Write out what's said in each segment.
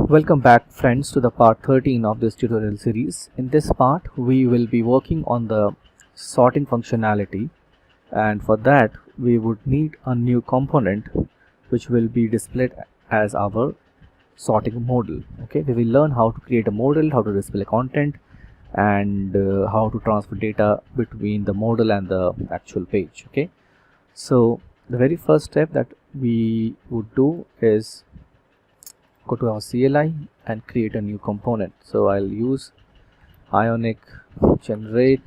Welcome back friends to the part 13 of this tutorial series. In this part we will be working on the sorting functionality, and for that we would need a new component which will be displayed as our sorting modal. Okay, we will learn how to create a modal, how to display content, and how to transfer data between the modal and the actual page. Okay, so the very first step that we would do is go to our CLI and create a new component. So I'll use Ionic generate,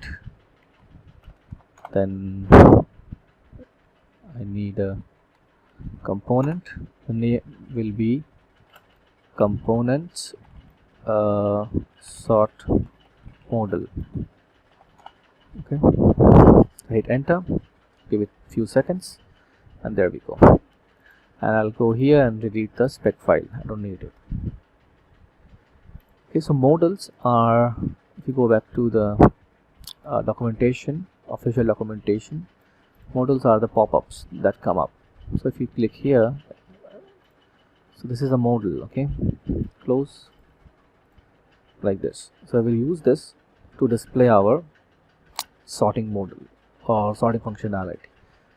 then I need a component. The name will be components sort modal. Okay, hit enter, give it few seconds, and there we go. And I'll go here and delete the spec file. I don't need it. Okay, so modals are, if you go back to the documentation, official documentation, modals are the pop-ups that come up. So if you click here, so this is a modal. Okay, close like this. So I will use this to display our sorting modal or sorting functionality.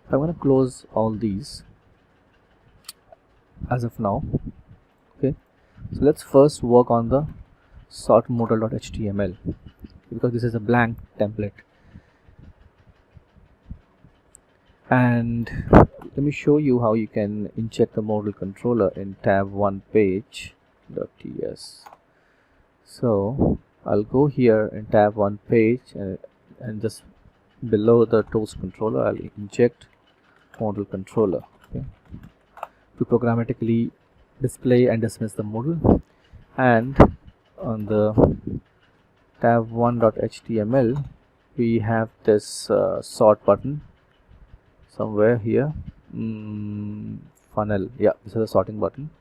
So I'm going to close all these as of now. Okay, so let's first work on the sort modal.html because this is a blank template, and let me show you how you can inject the modal controller in tab 1 page.ts. So I'll go here in tab 1 page and just below the tools controller I'll inject modal controller. Okay, to programmatically display and dismiss the modal. And on the tab 1.html we have this sort button somewhere here, funnel, yeah, this is a sorting button.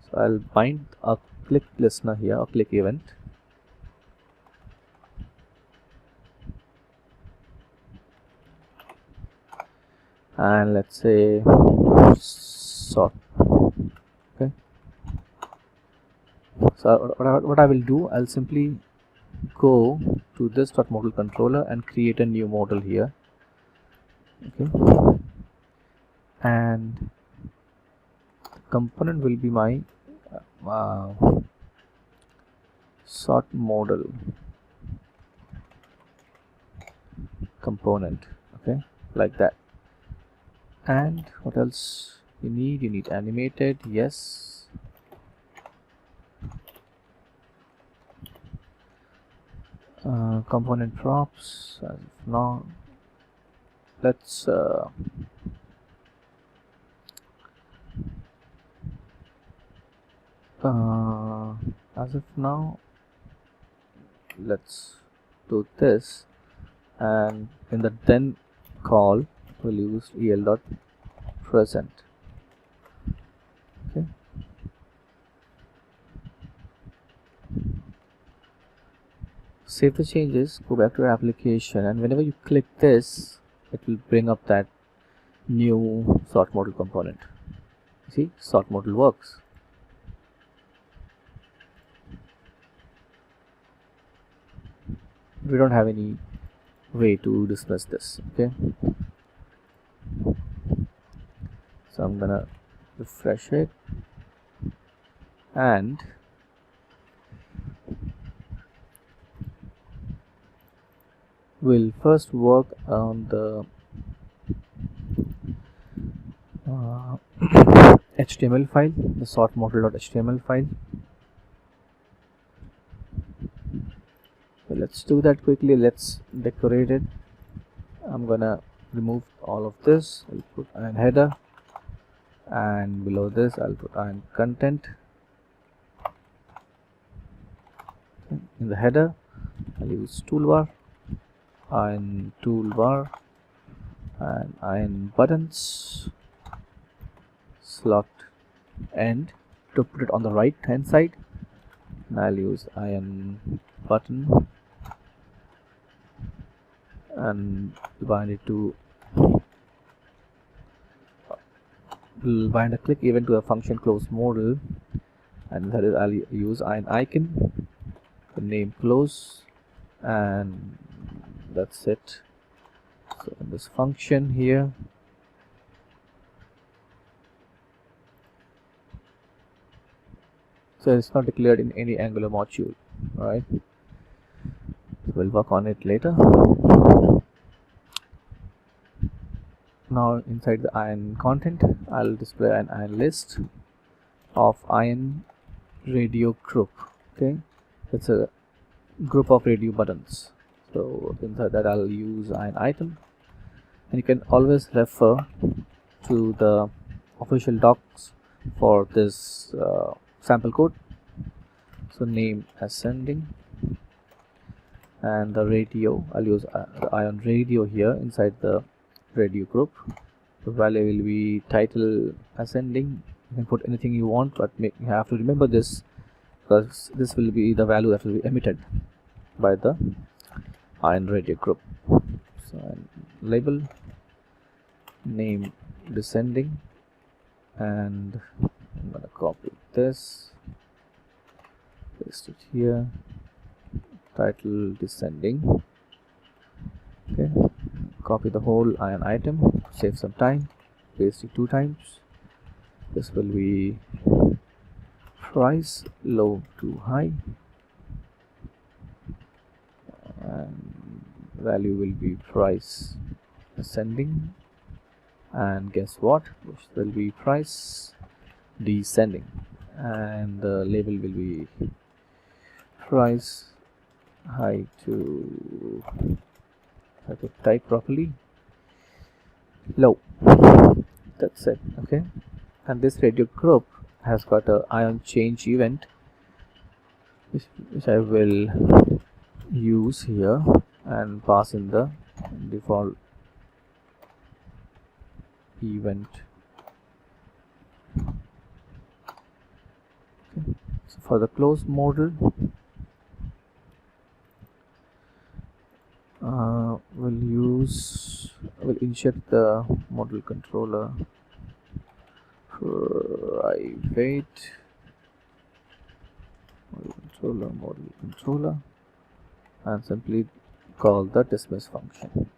So I'll bind a click listener here, a click event, and let's say sort. Okay, so what I will do, I'll simply go to this modal controller and create a new modal here. Okay, and the component will be my sort modal component. Okay, like that. And what else you need animated, yes, component props. Now let's as of now let's do this, and in the then call we'll use el.present. Okay, save the changes, go back to your application, and whenever you click this it will bring up that new sort modal component. See, sort modal works. We don't have any way to dismiss this. Okay, so I'm gonna refresh it, and we'll first work on the HTML file, the sort modal.html file. So let's do that quickly. Let's decorate it. I'm gonna remove all of this. I'll put an header, and below this I'll put an content. Okay. In the header I'll use toolbar, and toolbar, and iron buttons, slot end to put it on the right hand side, and I'll use iron button and bind it to bind a click event to a function close modal, and that is I'll use an icon, the name close, and that's it. So in this function here, so it's not declared in any Angular module, right? So we'll work on it later. Now inside the iron content, I'll display an iron list of iron radio group. Okay, it's a group of radio buttons. So inside that I'll use an item, and you can always refer to the official docs for this sample code. So name ascending, and the radio, I'll use the ion radio here inside the radio group. The value will be title ascending. You can put anything you want, but you have to remember this, because this will be the value that will be emitted by the ion radio group. So label name descending, and I'm gonna copy this, paste it here, title descending. Okay, copy the whole iron item, save some time, paste it 2 times. This will be price low to high, and value will be price ascending, and guess what, which will be price descending, and the label will be price high to, I could type properly, low. That's it. Okay, and this radio group has got a ion change event, which I will use here and pass in the default event. Okay. So for the close model, we'll inject the model controller private model controller, and simply call the dismiss function.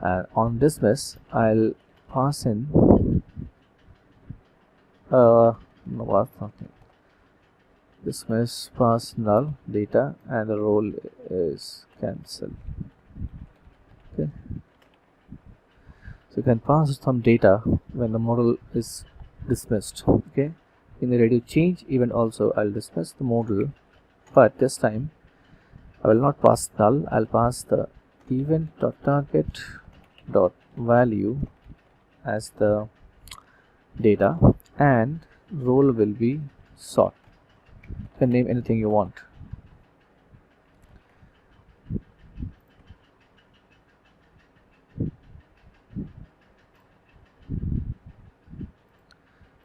And on dismiss, I'll pass in dismiss pass null data, and the role is cancel. Okay, so you can pass some data when the model is dismissed. Okay, in the radio change event also I'll dismiss the model, but this time I will not pass null. I'll pass the event.target.value as the data, and role will be sort. You can name anything you want.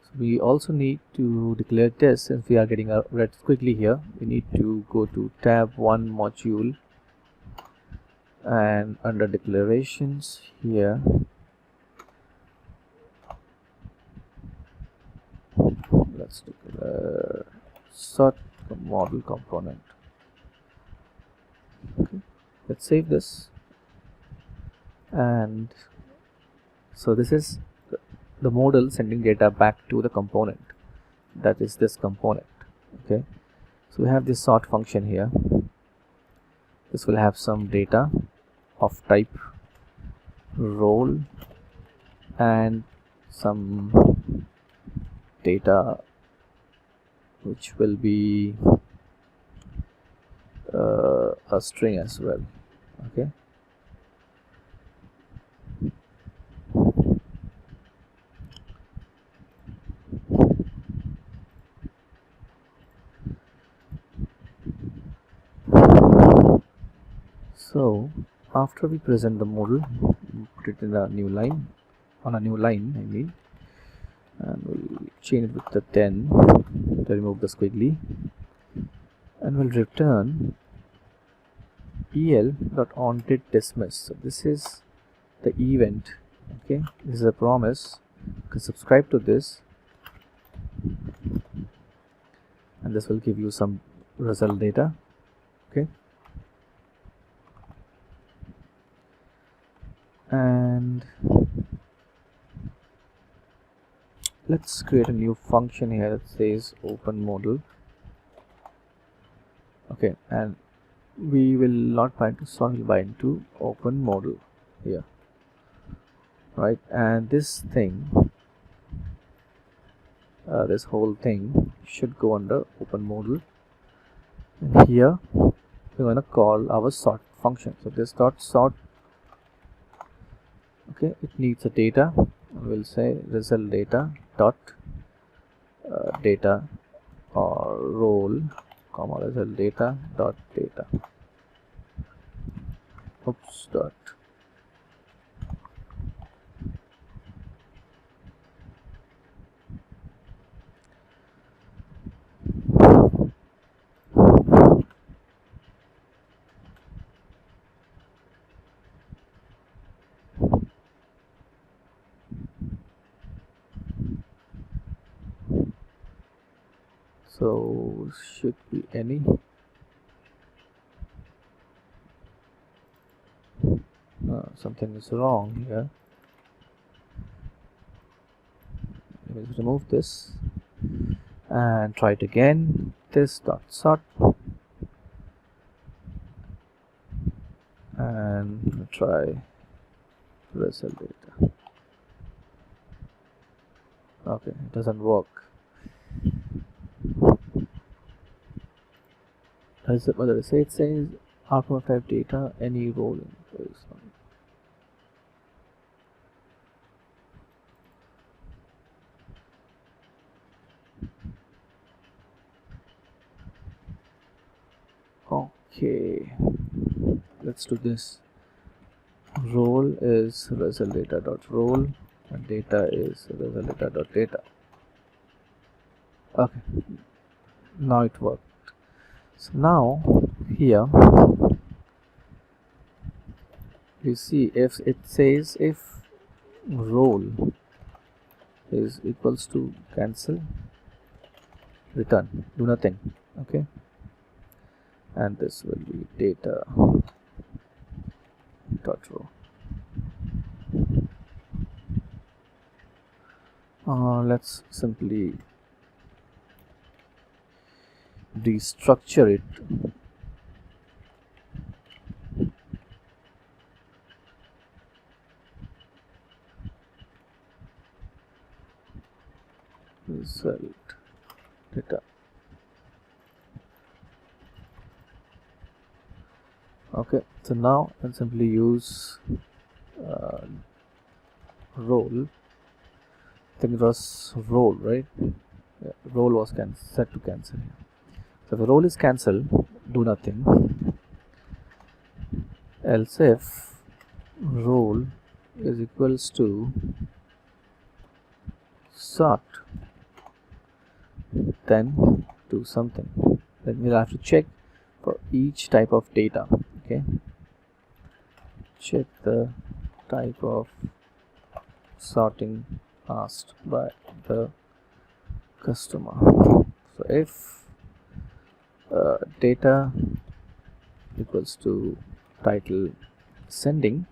So we also need to declare this. Since we are getting a red quickly here, we need to go to tab 1 module, and under declarations here, let's declare sort model component. Okay, let's save this. And so this is the model sending data back to the component, that is this component. Okay, so we have this sort function here. This will have some data of type role and some data which will be a string as well. Okay, so after we present the model, put it in a new line, on a new line I mean, and we'll change it with the 10 to remove the squiggly, and we'll return el.onDidDismiss. So this is the event. Okay, this is a promise. You can subscribe to this. and this will give you some result data. Okay, and let's create a new function here that says open model. Okay, and we will not bind to sort, we'll bind to open model here, right? And this thing, this whole thing should go under open model, and here we're going to call our sort function. So this dot sort, okay, it needs a data, and we'll say result data dot data or role comma result data dot data. Oops, dot. So should be any. Something is wrong here. Let's remove this and try it again. This dot sort, and try result data. Okay, it doesn't work. What does it say? It says outcome of type data any role in place. Okay, let's do this. Role is result data dot role, and data is result data dot data. Okay, now it worked. So now here you see, if it says if role is equals to cancel, return, do nothing. Okay, and this will be data dot row. Let's simply destructure it. Result data. Okay, so now I can simply use role. I think it was role, right? Yeah, role was set to cancel here. So if the role is cancelled, do nothing. Else if role is equals to sort, then do something. Then we'll have to check for each type of data. Okay, check the type of sorting asked by the customer. So if data equals to title sending,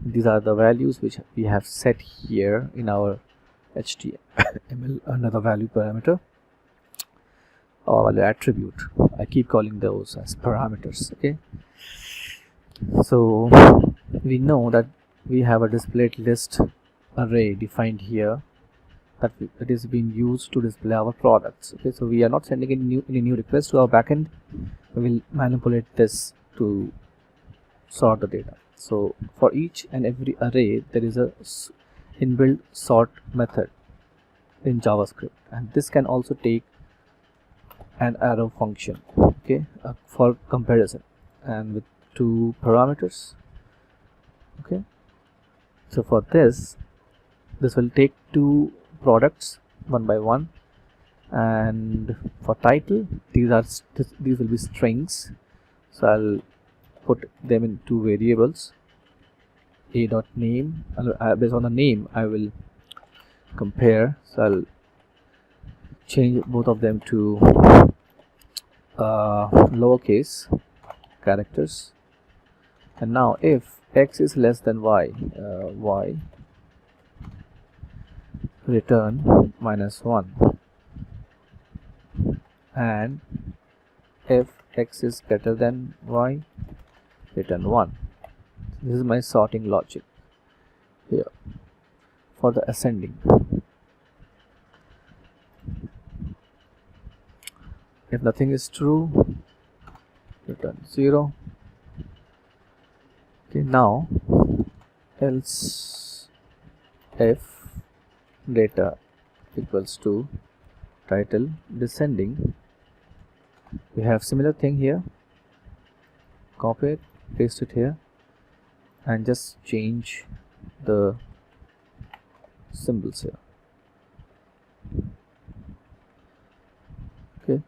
these are the values which we have set here in our HTML, another value parameter or value attribute. I keep calling those as parameters. Okay, so we know that we have a displayed list array defined here that is being used to display our products. Okay, so we are not sending any new request to our backend. We will manipulate this to sort the data. So for each and every array there is a inbuilt sort method in JavaScript, and this can also take an arrow function, okay, for comparison, and with 2 parameters. Okay, so for this will take 2 products one by one, and for title these will be strings. So I'll put them in 2 variables, a dot name, and based on the name I will compare. So I'll change both of them to lowercase characters. And now if x is less than y, y return -1, and if x is greater than y, return 1. This is my sorting logic here for the ascending. If nothing is true, return 0. Okay, now else if data equals to title descending, we have similar thing here. Copy it, paste it here, and just change the symbols here. Okay,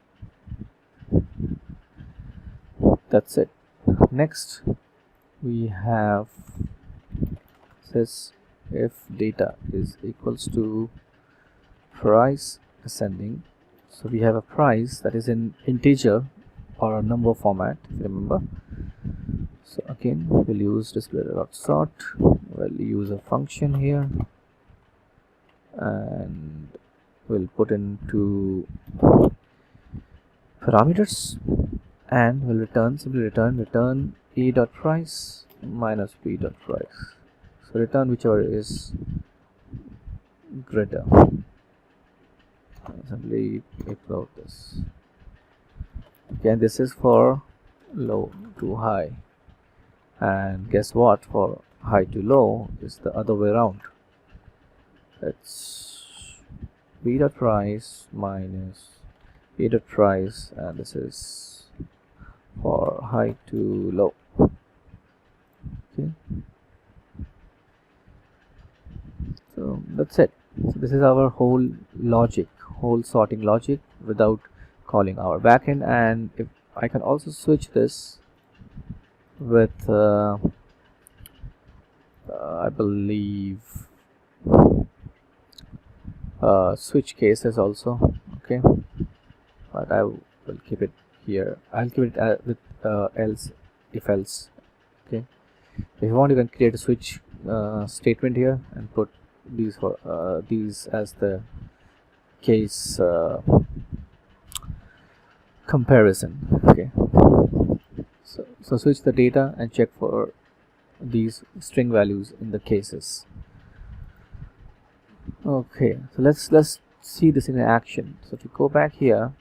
that's it. Next we have says if data is equals to price ascending. So we have a price that is in integer or a number format, if you remember. So again we'll use display.sort. We'll use a function here, and we'll put into parameters, and we'll simply return e.price minus p.price. So return whichever is greater. Simply upload this. Okay, and this is for low to high, and guess what, for high to low is the other way around. It's p.price minus p.price, and this is for high to low. Okay, so that's it. So this is our whole logic, whole sorting logic without calling our backend. And if I can also switch this with I believe switch cases also. Okay, but I will keep it here. I'll keep it with else, if else. Okay, if you want, you can create a switch statement here and put these for these as the case comparison. Okay, so switch the data and check for these string values in the cases. Okay, so let's see this in action. So if you go back here,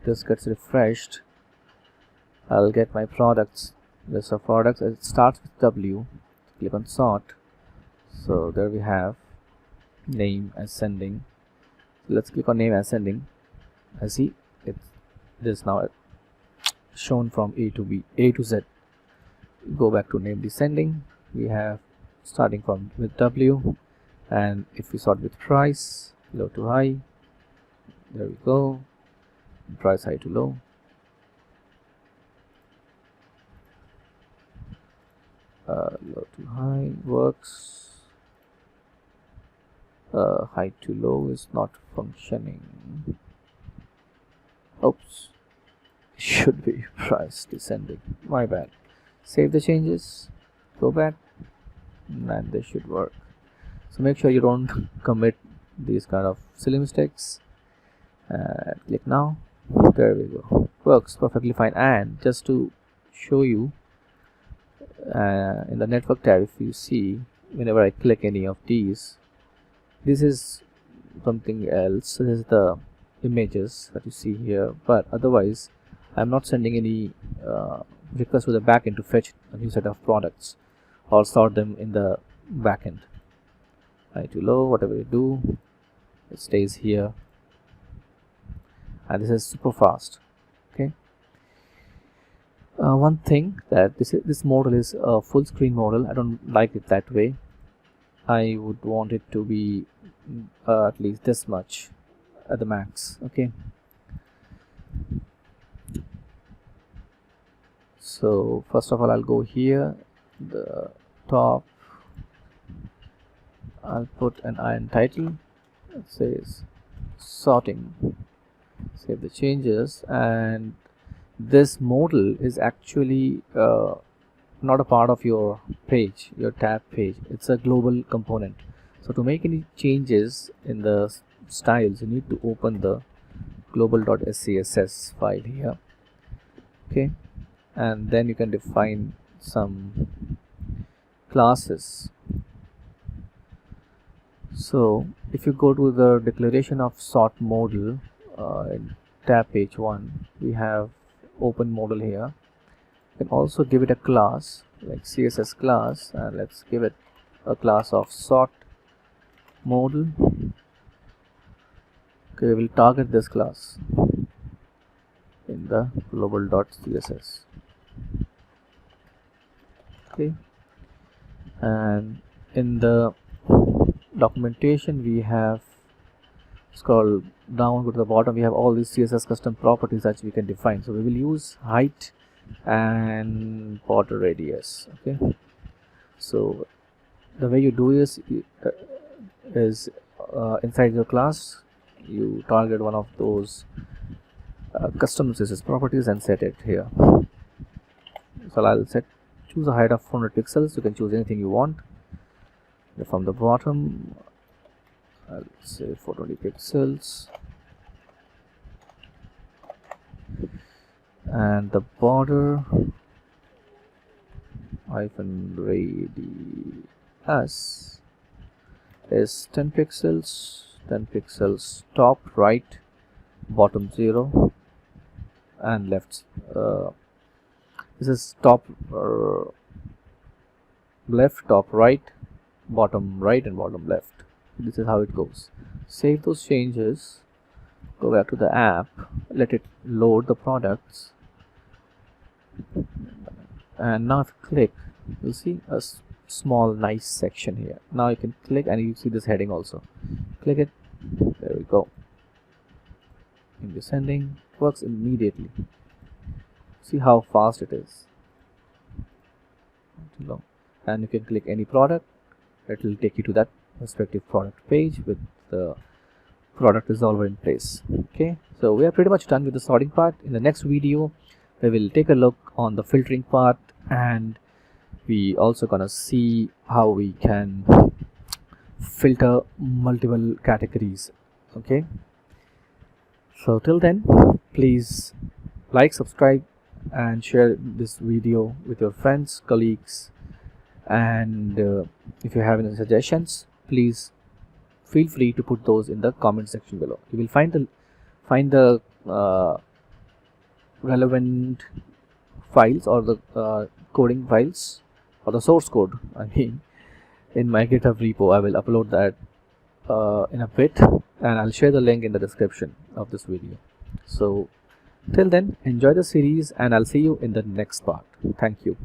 this gets refreshed. I'll get my products, list of products. It starts with W. Click on sort. So there we have name ascending. So let's click on name ascending. I see it is now shown from A to B, A to Z. Go back to name descending. We have starting from with W, and if we sort with price, low to high, there we go. Price high to low. Low to high works. High to low is not functioning. Oops, should be price descending. My bad. Save the changes, go back, and they should work. So make sure you don't commit these kind of silly mistakes. Click now. There we go. Works perfectly fine. And just to show you, in the network tab, if you see, whenever I click any of these, this is something else. This is the images that you see here, but otherwise I'm not sending any request to the backend to fetch a new set of products or sort them in the backend. High to low, whatever you do, it stays here, and this is super fast. Okay, one thing that this model is a full screen model. I don't like it that way. I would want it to be at least this much at the max. Okay, so first of all, I'll go here, the top, I'll put an iron title. It says sorting. Save the changes, and this modal is actually not a part of your page, your tab page. It's a global component. So to make any changes in the styles, you need to open the global.scss file here. Okay, and then you can define some classes. So if you go to the declaration of sort modal in tab page 1, we have open modal here. You can also give it a class like CSS class, and let's give it a class of sort modal. Okay, we'll target this class in the global.css. Okay, and in the documentation we have, scroll down, go to the bottom, we have all these CSS custom properties that we can define. So we will use height and border radius. Okay, so the way you do this is inside your class you target one of those custom CSS properties and set it here. So I'll choose a height of 400 pixels. You can choose anything you want. From the bottom I'll say 420 pixels, and the border hyphen radius is 10 pixels, 10 pixels top right, bottom 0, and left. This is top left, top right, bottom right, and bottom left. This is how it goes. Save those changes, go back to the app, let it load the products, and now if you click, you'll see a small nice section here. Now you can click and you see this heading also. Click it, there we go. In descending, works immediately. See how fast it is. Not too long. And you can click any product, it will take you to that respective product page with the product resolver in place. Okay, so we are pretty much done with the sorting part. In the next video we will take a look on the filtering part, and we also gonna see how we can filter multiple categories. Okay, so till then, please like, subscribe, and share this video with your friends, colleagues, and if you have any suggestions, please feel free to put those in the comment section below. You will find the relevant files or the coding files or the source code, I mean, in my GitHub repo. I will upload that in a bit, and I'll share the link in the description of this video. So till then, enjoy the series, and I'll see you in the next part. Thank you.